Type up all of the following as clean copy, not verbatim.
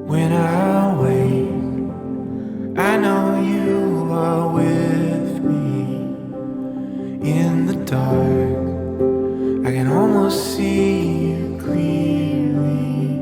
When I wake, I know you are with me. In the dark, I can almost see you clearly.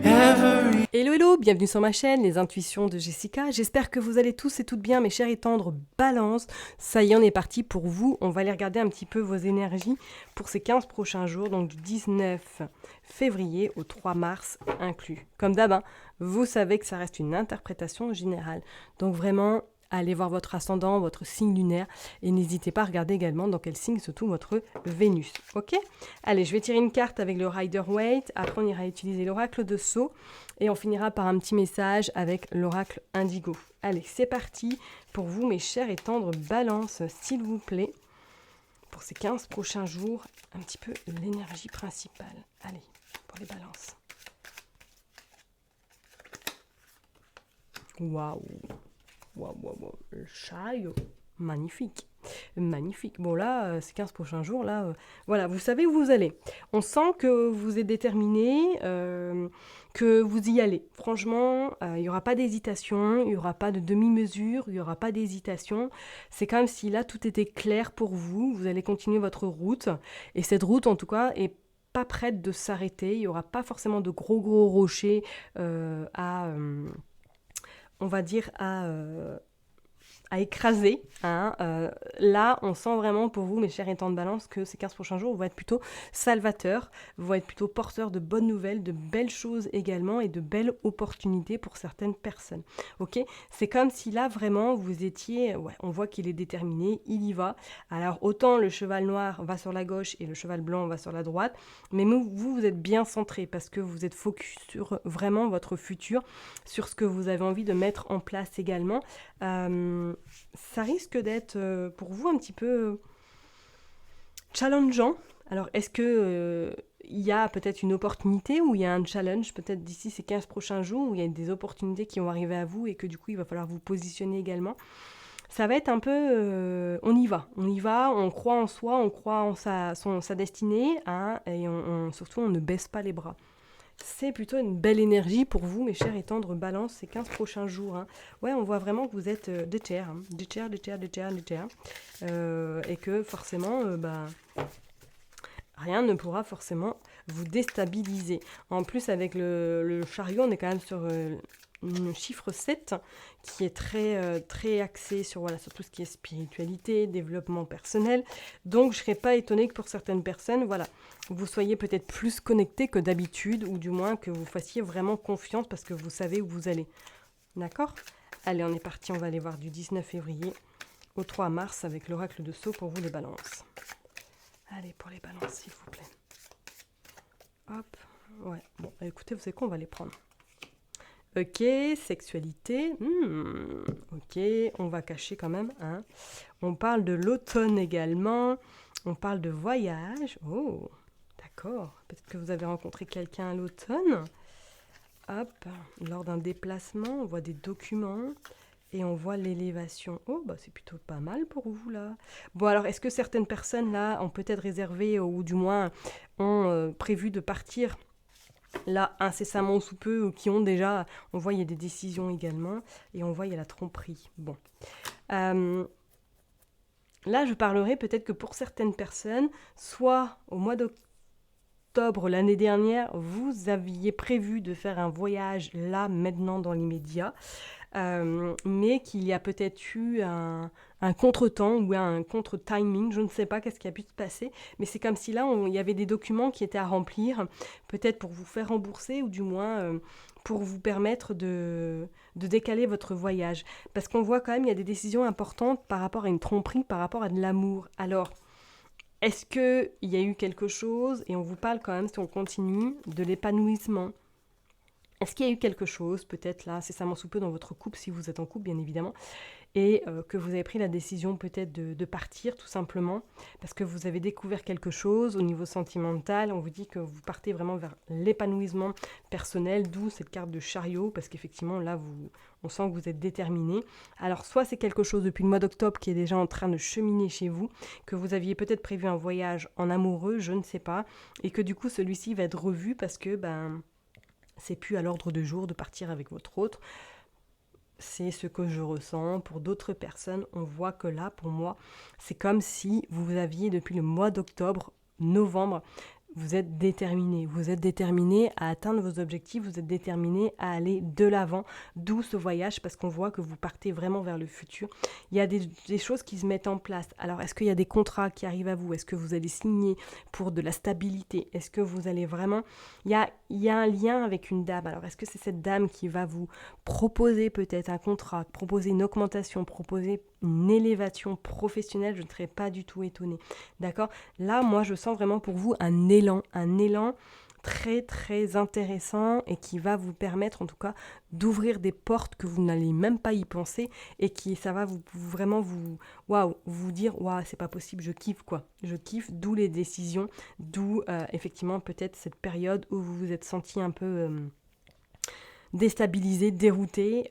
Every Hello hello, bienvenue sur ma chaîne, les intuitions de Jessica. J'espère que vous allez tous et toutes bien, mes chers et tendres Balance. Ça y est, on est parti pour vous. On va aller regarder un petit peu vos énergies pour ces 15 prochains jours, donc du 19 février au 3 mars inclus. Comme d'hab, hein, vous savez que ça reste une interprétation générale. Donc vraiment, allez voir votre ascendant, votre signe lunaire, et n'hésitez pas à regarder également dans quel signe se trouve votre Vénus. Ok ? Allez, je vais tirer une carte avec le Rider-Waite, après on ira utiliser l'oracle de Sceaux, et on finira par un petit message avec l'oracle Indigo. Allez, c'est parti pour vous, mes chers et tendres Balance, s'il vous plaît, pour ces 15 prochains jours, un petit peu l'énergie principale. Allez, pour les Balances. Waouh! Waouh, waouh, waouh, le chariot, magnifique, magnifique. Bon là, ces 15 prochains jours, là, voilà, vous savez où vous allez. On sent que vous êtes déterminé, que vous y allez. Franchement, il n'y aura pas d'hésitation, il n'y aura pas de demi-mesure, il n'y aura pas d'hésitation. C'est comme si là, tout était clair pour vous. Vous allez continuer votre route. Et cette route, en tout cas, est pas prête de s'arrêter. Il n'y aura pas forcément de gros rochers on va dire, à écraser. Hein. Là, on sent vraiment pour vous, mes chers étants de Balance, que ces 15 prochains jours vont être plutôt salvateurs, vont être plutôt porteurs de bonnes nouvelles, de belles choses également et de belles opportunités pour certaines personnes. Ok ? C'est comme si là, vraiment, vous étiez... Ouais, on voit qu'il est déterminé, il y va. Alors, autant le cheval noir va sur la gauche et le cheval blanc va sur la droite, mais vous êtes bien centré parce que vous êtes focus sur vraiment votre futur, sur ce que vous avez envie de mettre en place également. Ça risque d'être pour vous un petit peu challengeant. Alors, est-ce que il y a peut-être une opportunité ou il y a un challenge peut-être d'ici ces 15 prochains jours où il y a des opportunités qui vont arriver à vous et que du coup, il va falloir vous positionner également. Ça va être un peu... on y va, on croit en soi, on croit en sa destinée, hein, et surtout, on ne baisse pas les bras. C'est plutôt une belle énergie pour vous, mes chers et tendres Balance, ces 15 prochains jours. Hein. Ouais, on voit vraiment que vous êtes déter, hein. déter. Et que forcément, rien ne pourra forcément vous déstabiliser. En plus, avec le chariot, on est quand même sur un chiffre 7 qui est très axé sur, voilà, sur tout ce qui est spiritualité, développement personnel. Donc, je ne serais pas étonnée que pour certaines personnes, voilà, vous soyez peut-être plus connectés que d'habitude, ou du moins que vous fassiez vraiment confiance parce que vous savez où vous allez. D'accord ? Allez, on est parti, on va aller voir du 19 février au 3 mars avec l'oracle de Sceaux pour vous les Balances. Allez, pour les Balances, s'il vous plaît. Hop, ouais. Bon, écoutez, vous savez quoi, on va les prendre. Ok, sexualité. Ok, on va cacher quand même. Hein. On parle de l'automne également. On parle de voyage. Oh, d'accord. Peut-être que vous avez rencontré quelqu'un à l'automne. Hop, lors d'un déplacement, on voit des documents. Et on voit l'élévation. Oh, bah c'est plutôt pas mal pour vous, là. Bon, alors, est-ce que certaines personnes, là, ont peut-être réservé, ou du moins ont prévu de partir, là, incessamment sous peu, ou qui ont déjà... On voit, il y a des décisions également, et on voit, il y a la tromperie. Bon. Là, je parlerai peut-être que pour certaines personnes, soit au mois d'octobre l'année dernière, vous aviez prévu de faire un voyage, là, maintenant, dans l'immédiat, mais qu'il y a peut-être eu un contre-temps ou un contre-timing, je ne sais pas qu'est-ce qui a pu se passer, mais c'est comme si là, il y avait des documents qui étaient à remplir, peut-être pour vous faire rembourser ou du moins pour vous permettre de décaler votre voyage. Parce qu'on voit quand même, il y a des décisions importantes par rapport à une tromperie, par rapport à de l'amour. Alors, est-ce qu'il y a eu quelque chose, et on vous parle quand même, si on continue, de l'épanouissement. Est-ce qu'il y a eu quelque chose, peut-être là, incessamment sous peu dans votre couple, si vous êtes en couple bien évidemment, et que vous avez pris la décision peut-être de partir tout simplement, parce que vous avez découvert quelque chose au niveau sentimental, on vous dit que vous partez vraiment vers l'épanouissement personnel, d'où cette carte de chariot, parce qu'effectivement là, on sent que vous êtes déterminé. Alors soit c'est quelque chose depuis le mois d'octobre qui est déjà en train de cheminer chez vous, que vous aviez peut-être prévu un voyage en amoureux, je ne sais pas, et que du coup celui-ci va être revu parce que c'est plus à l'ordre du jour de partir avec votre autre. C'est ce que je ressens. Pour d'autres personnes, on voit que là, pour moi, c'est comme si vous aviez depuis le mois d'octobre, novembre, vous êtes déterminé à atteindre vos objectifs, vous êtes déterminé à aller de l'avant, d'où ce voyage, parce qu'on voit que vous partez vraiment vers le futur. Il y a des choses qui se mettent en place. Alors, est-ce qu'il y a des contrats qui arrivent à vous? Est-ce que vous allez signer pour de la stabilité? Est-ce que vous allez vraiment... Il y a un lien avec une dame. Alors, est-ce que c'est cette dame qui va vous proposer peut-être un contrat, proposer une augmentation, proposer une élévation professionnelle? Je ne serais pas du tout étonnée. D'accord? Là, moi, je sens vraiment pour vous un élan très très intéressant et qui va vous permettre en tout cas d'ouvrir des portes que vous n'allez même pas y penser et qui ça va vraiment vous dire waouh, c'est pas possible, je kiffe quoi. Je kiffe, d'où les décisions, d'où effectivement peut-être cette période où vous vous êtes senti un peu déstabilisé, dérouté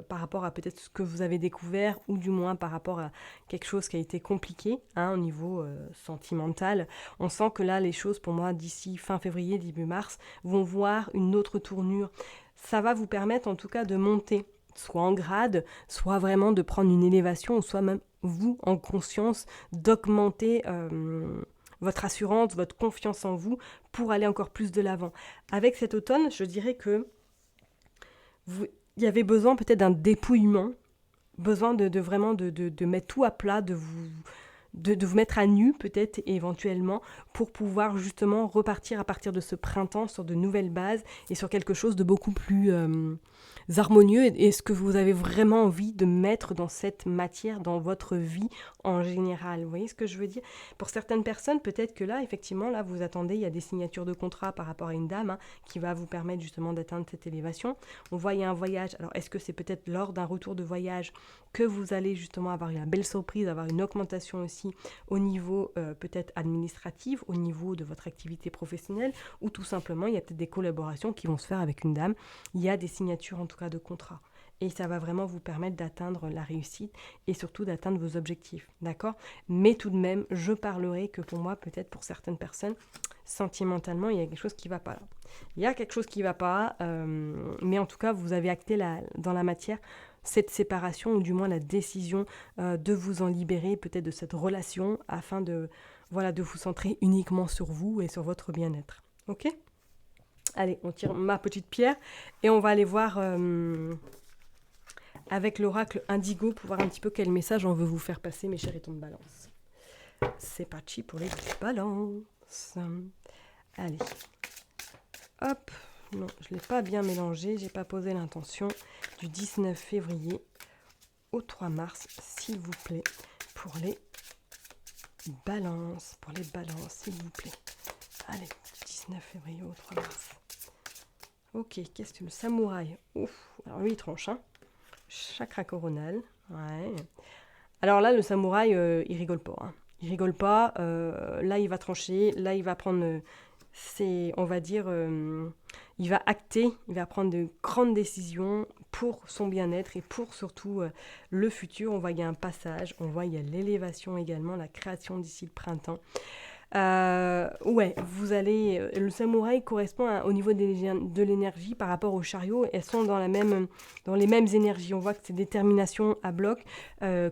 par rapport à peut-être ce que vous avez découvert ou du moins par rapport à quelque chose qui a été compliqué au niveau sentimental. On sent que là, les choses, pour moi, d'ici fin février, début mars, vont voir une autre tournure. Ça va vous permettre en tout cas de monter, soit en grade, soit vraiment de prendre une élévation, ou soit même vous, en conscience, d'augmenter votre assurance, votre confiance en vous pour aller encore plus de l'avant. Avec cet automne, je dirais que il y avait besoin peut-être d'un dépouillement, besoin de vraiment de mettre tout à plat, de vous mettre à nu peut-être éventuellement pour pouvoir justement repartir à partir de ce printemps sur de nouvelles bases et sur quelque chose de beaucoup plus harmonieux et ce que vous avez vraiment envie de mettre dans cette matière, dans votre vie en général. Vous voyez ce que je veux dire? Pour certaines personnes, peut-être que là, effectivement, là, vous attendez, il y a des signatures de contrat par rapport à une dame qui va vous permettre justement d'atteindre cette élévation. On voit, il y a un voyage. Alors, est-ce que c'est peut-être lors d'un retour de voyage que vous allez justement avoir une belle surprise, avoir une augmentation aussi au niveau peut-être administratif, au niveau de votre activité professionnelle, ou tout simplement, il y a peut-être des collaborations qui vont se faire avec une dame. Il y a des signatures en tout cas de contrat. Et ça va vraiment vous permettre d'atteindre la réussite et surtout d'atteindre vos objectifs, d'accord? Mais tout de même, je parlerai que pour moi, peut-être pour certaines personnes, sentimentalement, il y a quelque chose qui ne va pas là. Il y a quelque chose qui ne va pas, mais en tout cas, vous avez acté dans la matière cette séparation, ou du moins la décision de vous en libérer, peut-être de cette relation, afin de vous centrer uniquement sur vous et sur votre bien-être. Ok ? Allez, on tire ma petite pierre et on va aller voir avec l'oracle Indigo pour voir un petit peu quel message on veut vous faire passer, mes chéritons de balance. C'est parti pour les balances. Allez. Hop. Non, je ne l'ai pas bien mélangé, j'ai pas posé l'intention. Du 19 février au 3 mars, s'il vous plaît, pour les balances. S'il vous plaît. Allez, 19 février au 3 mars. Ok, qu'est-ce que le samouraï? Ouf, alors lui il tranche, chakra coronal. Ouais. Alors là, le samouraï, il rigole pas. Il rigole pas. Là, il va trancher. Là, il va prendre, on va dire, il va acter. Il va prendre de grandes décisions pour son bien-être et pour surtout le futur. On voit qu'il y a un passage. On voit qu'il y a l'élévation également, la création d'ici le printemps. Vous allez. Le samouraï correspond au niveau de l'énergie par rapport au chariot. Elles sont dans les mêmes énergies. On voit que c'est détermination à bloc,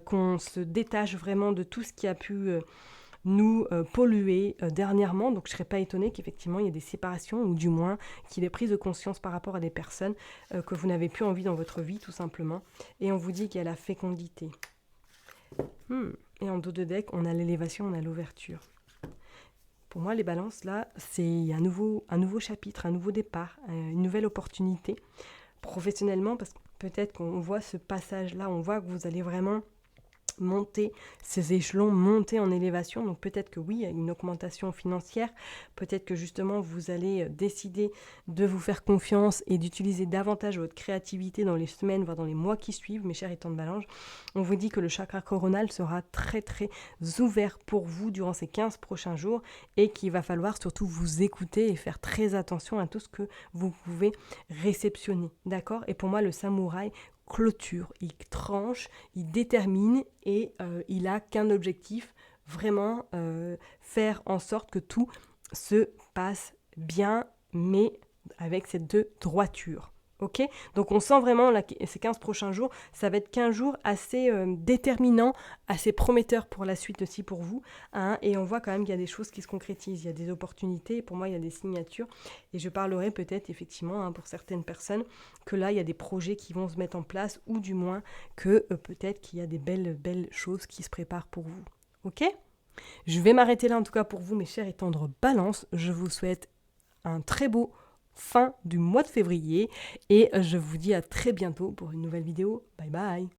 qu'on se détache vraiment de tout ce qui a pu nous polluer dernièrement. Donc je ne serais pas étonnée qu'effectivement il y ait des séparations ou du moins qu'il y ait prise de conscience par rapport à des personnes que vous n'avez plus envie dans votre vie tout simplement. Et on vous dit qu'il y a la fécondité. Et en dos de deck, on a l'élévation, on a l'ouverture. Pour moi, les balances, là, c'est un nouveau chapitre, un nouveau départ, une nouvelle opportunité professionnellement, parce que peut-être qu'on voit ce passage-là, on voit que vous allez vraiment monter ces échelons, monter en élévation. Donc peut-être que oui, il y a une augmentation financière, peut-être que justement vous allez décider de vous faire confiance et d'utiliser davantage votre créativité dans les semaines, voire dans les mois qui suivent, mes chers étangs de balance. On vous dit que le chakra coronal sera très très ouvert pour vous durant ces 15 prochains jours et qu'il va falloir surtout vous écouter et faire très attention à tout ce que vous pouvez réceptionner, d'accord? Et pour moi, le samouraï clôture, il tranche, il détermine et il a qu'un objectif, vraiment faire en sorte que tout se passe bien, mais avec cette deux droiture. Ok, donc on sent vraiment là, ces 15 prochains jours, ça va être 15 jours assez déterminants, assez prometteurs pour la suite aussi pour vous. Hein, et on voit quand même qu'il y a des choses qui se concrétisent, il y a des opportunités, pour moi il y a des signatures. Et je parlerai peut-être effectivement pour certaines personnes que là il y a des projets qui vont se mettre en place ou du moins que peut-être qu'il y a des belles choses qui se préparent pour vous. Ok ? Je vais m'arrêter là en tout cas pour vous mes chers et tendres balances. Je vous souhaite un très beau fin du mois de février et je vous dis à très bientôt pour une nouvelle vidéo. Bye bye.